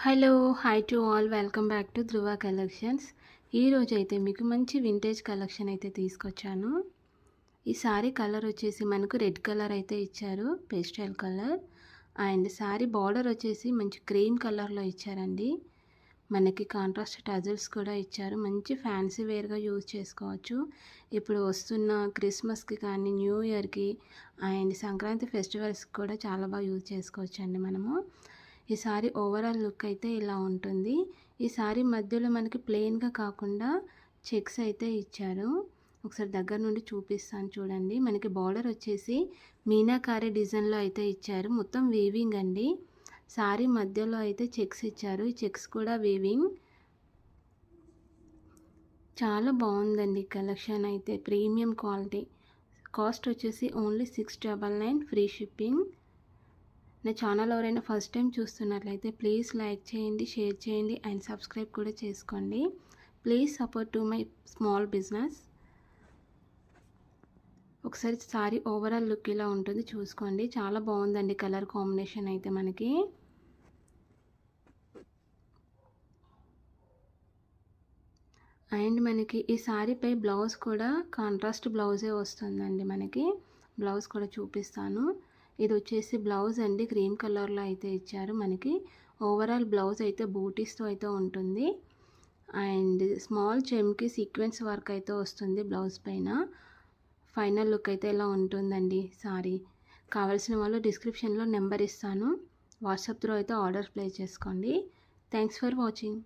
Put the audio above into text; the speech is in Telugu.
Hello hi to all welcome back to Dhruva collections. ఈరోజు అయితే మీకు మంచి వింటేజ్ కలెక్షన్ అయితే తీసుకొచ్చాను. ఈ సారీ కలర్ వచ్చేసి మనకు రెడ్ కలర్ అయితే ఇచ్చారు, pastel colour. And sorry border వచ్చేసి మంచి క్రీమ్ కలర్లో ఇచ్చారండి. మనకి కాంట్రాస్ట్ టజల్స్ కూడా ఇచ్చారు. మంచి ఫ్యాన్సీ వేర్గా యూజ్ చేసుకోవచ్చు. ఇప్పుడు వస్తున్న క్రిస్మస్కి కానీ న్యూ ఇయర్కి అండ్ సంక్రాంతి ఫెస్టివల్స్కి కూడా చాలా బాగా యూజ్ చేసుకోవచ్చు అండి మనము. ఈ సారీ ఓవరాల్ లుక్ అయితే ఇలా ఉంటుంది. ఈ సారీ మధ్యలో మనకి ప్లెయిన్గా కాకుండా చెక్స్ అయితే ఇచ్చారు. ఒకసారి దగ్గర నుండి చూపిస్తాను చూడండి. మనకి బార్డర్ వచ్చేసి మీనాకారి డిజైన్లో అయితే ఇచ్చారు. మొత్తం వీవింగ్ అండి. సారీ మధ్యలో అయితే చెక్స్ ఇచ్చారు. ఈ చెక్స్ కూడా వీవింగ్. చాలా బాగుందండి కలెక్షన్ అయితే. Premium quality. కాస్ట్ వచ్చేసి ఓన్లీ 699, ఫ్రీ షిప్పింగ్. నా ఛానల్ ఎవరైనా ఫస్ట్ టైం చూస్తున్నట్లయితే ప్లీజ్ లైక్ చేయండి, షేర్ చేయండి అండ్ సబ్స్క్రైబ్ కూడా చేసుకోండి. Please support to my small business. ఒకసారి సారీ ఓవరాల్ లుక్ ఇలా ఉంటుంది, చూసుకోండి. చాలా బాగుందండి కలర్ కాంబినేషన్ అయితే మనకి. అండ్ మనకి ఈ సారీపై బ్లౌజ్ కూడా కాంట్రాస్ట్ బ్లౌజే వస్తుందండి. మనకి బ్లౌజ్ కూడా చూపిస్తాను. ఇది వచ్చేసి బ్లౌజ్ అండి, క్రీమ్ కలర్లో అయితే ఇచ్చారు. మనకి ఓవరాల్ బ్లౌజ్ అయితే బూటీస్తో అయితే ఉంటుంది. అండ్ స్మాల్ చెమ్కి సీక్వెన్స్ వర్క్ అయితే వస్తుంది బ్లౌజ్ పైన. ఫైనల్ లుక్ అయితే ఇలా ఉంటుందండి సారీ. కావాల్సిన వాళ్ళు డిస్క్రిప్షన్లో నెంబర్ ఇస్తాను, వాట్సాప్ త్రూ అయితే ఆర్డర్ ప్లేస్ చేసుకోండి. Thanks for watching.